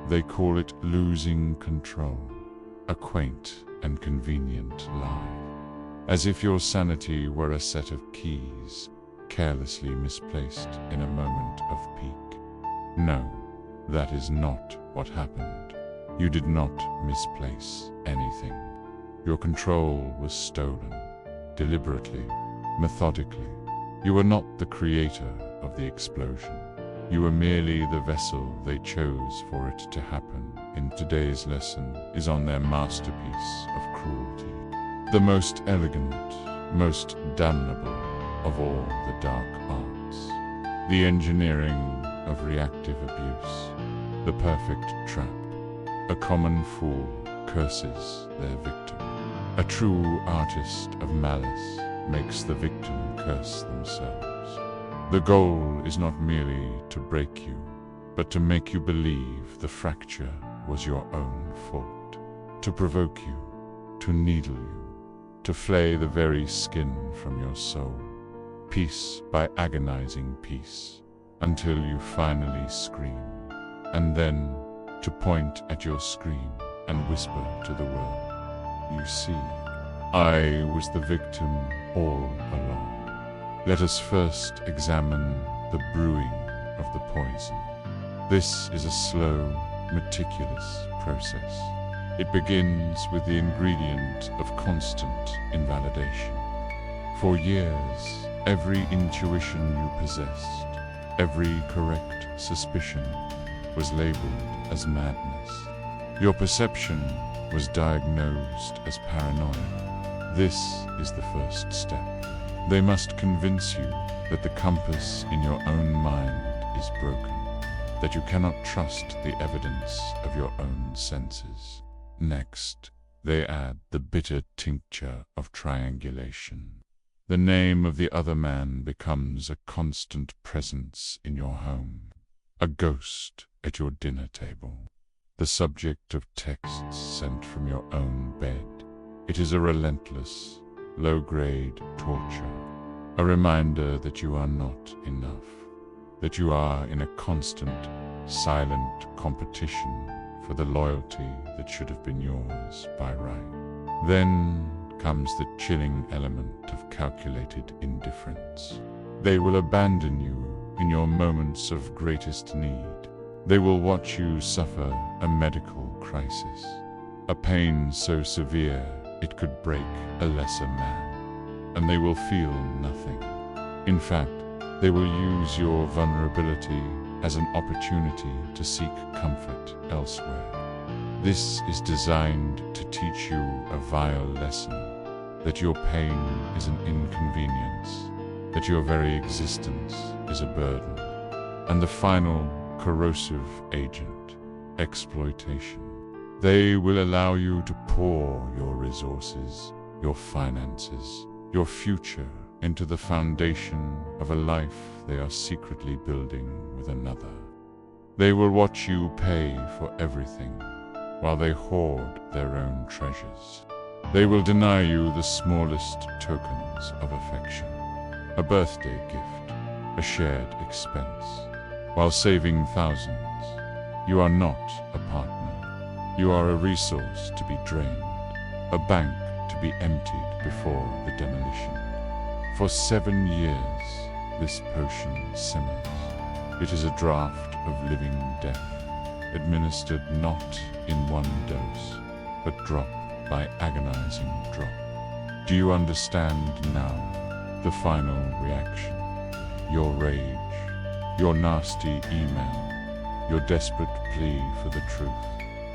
They call it losing control, a quaint and convenient lie. As if your sanity were a set of keys, carelessly misplaced in a moment of pique. No, that is not what happened. You did not misplace anything. Your control was stolen, deliberately, methodically. You were not the creator of the explosion. You were merely the vessel they chose for it to happen. In today's lesson is on their masterpiece of cruelty. The most elegant, most damnable of all the dark arts. The engineering of reactive abuse. The perfect trap. A common fool curses their victim. A true artist of malice makes the victim curse themselves. The goal is not merely to break you, but to make you believe the fracture was your own fault. To provoke you, to needle you, to flay the very skin from your soul, piece by agonizing piece, until you finally scream, and then to point at your scream and whisper to the world, "You see, I was the victim all along." Let us first examine the brewing of the poison. This is a slow, meticulous process. It begins with the ingredient of constant invalidation. For years, every intuition you possessed, every correct suspicion, was labeled as madness. Your perception was diagnosed as paranoia. This is the first step. They must convince you that the compass in your own mind is broken, that you cannot trust the evidence of your own senses. Next, they add the bitter tincture of triangulation. The name of the other man becomes a constant presence in your home, a ghost at your dinner table, the subject of texts sent from your own bed. It is a relentless, low-grade torture, a reminder that you are not enough, that you are in a constant, silent competition for the loyalty that should have been yours by right. Then comes the chilling element of calculated indifference. They will abandon you in your moments of greatest need. They will watch you suffer a medical crisis, a pain so severe it could break a lesser man, and they will feel nothing. In fact, they will use your vulnerability as an opportunity to seek comfort elsewhere. This is designed to teach you a vile lesson, that your pain is an inconvenience, that your very existence is a burden, and the final corrosive agent, exploitation. They will allow you to pour your resources, your finances, your future into the foundation of a life they are secretly building with another. They will watch you pay for everything, while they hoard their own treasures. They will deny you the smallest tokens of affection, a birthday gift, a shared expense, while saving thousands. You are not a partner. You are a resource to be drained, a bank to be emptied before the demolition. For 7 years, this potion simmers. It is a draught of living death, administered not in one dose, but drop by agonizing drop. Do you understand now the final reaction? Your rage, your nasty email, your desperate plea for the truth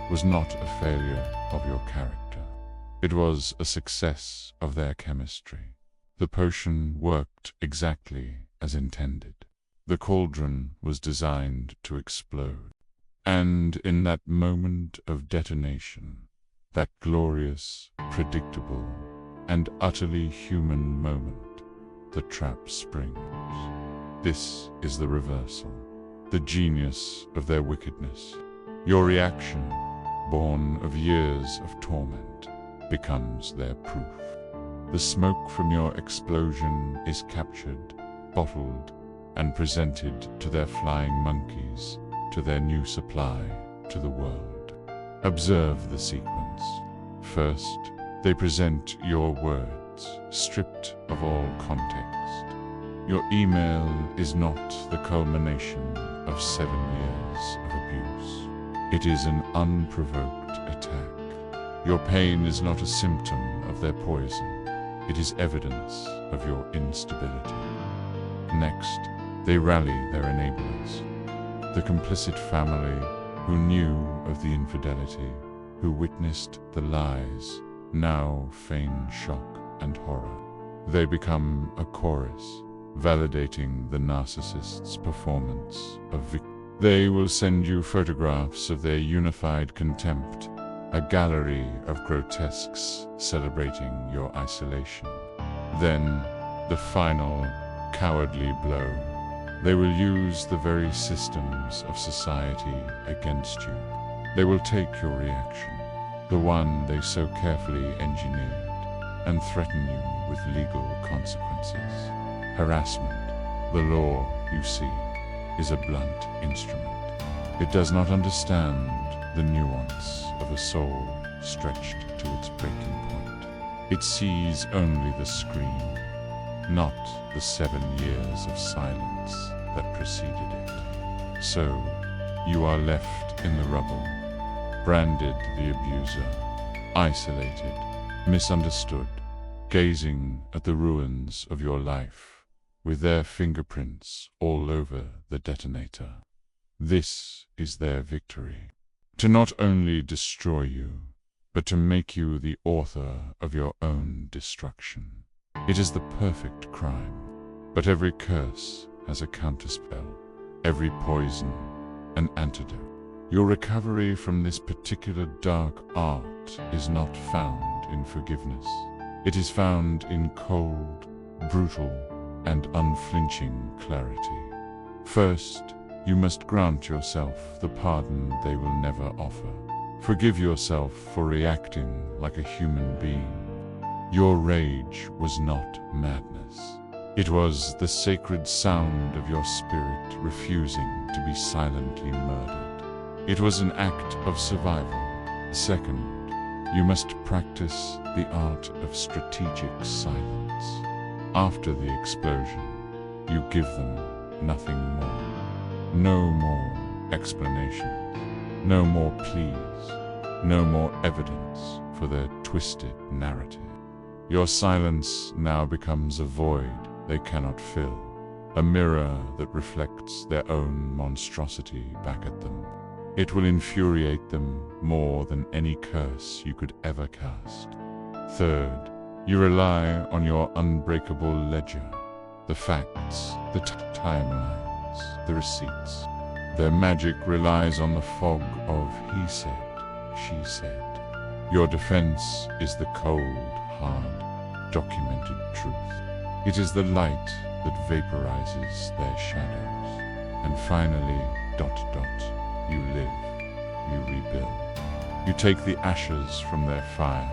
was not a failure of your character. It was a success of their chemistry. The potion worked exactly as intended. The cauldron was designed to explode. And in that moment of detonation, that glorious, predictable, and utterly human moment, the trap springs. This is the reversal, the genius of their wickedness. Your reaction, born of years of torment, becomes their proof. The smoke from your explosion is captured, bottled, and presented to their flying monkeys, to their new supply, to the world. Observe the sequence. First, they present your words, stripped of all context. Your email is not the culmination of 7 years of abuse. It is an unprovoked attack. Your pain is not a symptom of their poison. It is evidence of your instability. Next, they rally their enablers. The complicit family who knew of the infidelity, who witnessed the lies, now feign shock and horror. They become a chorus, validating the narcissist's performance of victim. They will send you photographs of their unified contempt, a gallery of grotesques celebrating your isolation. Then, the final, cowardly blow. They will use the very systems of society against you. They will take your reaction, the one they so carefully engineered, and threaten you with legal consequences. Harassment, the law, you see, is a blunt instrument. It does not understand the nuance of a soul stretched to its breaking point. It sees only the scream, not the 7 years of silence that preceded it. So, you are left in the rubble, branded the abuser, isolated, misunderstood, gazing at the ruins of your life, with their fingerprints all over the detonator. This is their victory. To not only destroy you, but to make you the author of your own destruction. It is the perfect crime, but every curse has a counterspell, every poison an antidote. Your recovery from this particular dark art is not found in forgiveness. It is found in cold, brutal, and unflinching clarity. First, you must grant yourself the pardon they will never offer. Forgive yourself for reacting like a human being. Your rage was not madness. It was the sacred sound of your spirit refusing to be silently murdered. It was an act of survival. Second, you must practice the art of strategic silence. After the explosion, you give them nothing more. No more explanations, no more pleas, no more evidence for their twisted narrative. Your silence now becomes a void they cannot fill, a mirror that reflects their own monstrosity back at them. It will infuriate them more than any curse you could ever cast. Third, you rely on your unbreakable ledger, the facts, the timelines, the receipts. Their magic relies on the fog of he said, she said. Your defense is the cold, hard, documented truth. It is the light that vaporizes their shadows. And finally, you live, you rebuild. You take the ashes from their fire,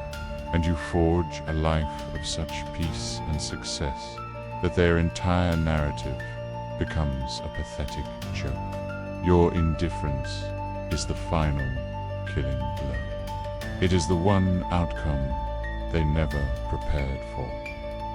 and you forge a life of such peace and success that their entire narrative becomes a pathetic joke. Your indifference is the final killing blow. It is the one outcome they never prepared for.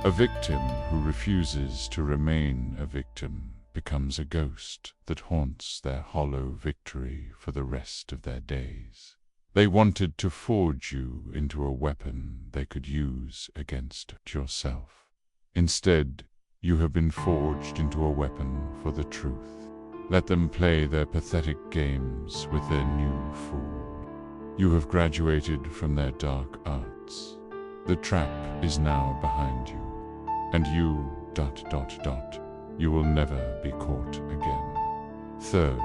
A victim who refuses to remain a victim becomes a ghost that haunts their hollow victory for the rest of their days. They wanted to forge you into a weapon they could use against yourself. Instead, you have been forged into a weapon for the truth. Let them play their pathetic games with their new fool. You have graduated from their dark arts. The trap is now behind you, and you, you will never be caught again. Third,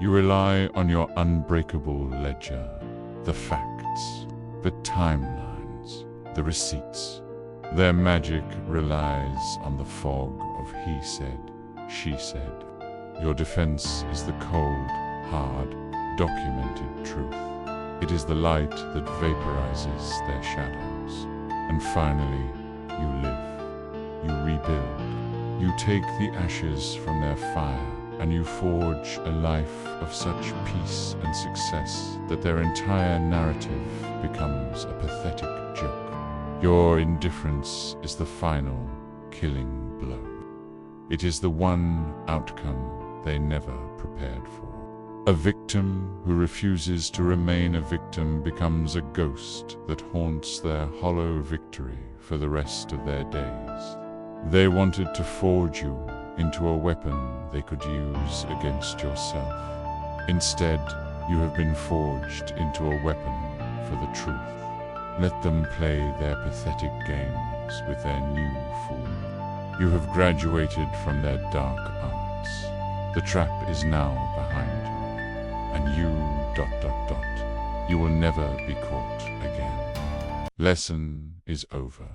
you rely on your unbreakable ledger, the facts, the timelines, the receipts. Their magic relies on the fog of he said, she said. Your defense is the cold, hard, documented truth. It is the light that vaporizes their shadows. And finally, you live, you rebuild. You take the ashes from their fire, and you forge a life of such peace and success that their entire narrative becomes a pathetic joke. Your indifference is the final, killing blow. It is the one outcome they never prepared for. A victim who refuses to remain a victim becomes a ghost that haunts their hollow victory for the rest of their days. They wanted to forge you into a weapon they could use against yourself. Instead, you have been forged into a weapon for the truth. Let them play their pathetic games with their new fool. You have graduated from their dark arts. The trap is now behind you. And you... You will never be caught again. Lesson is over.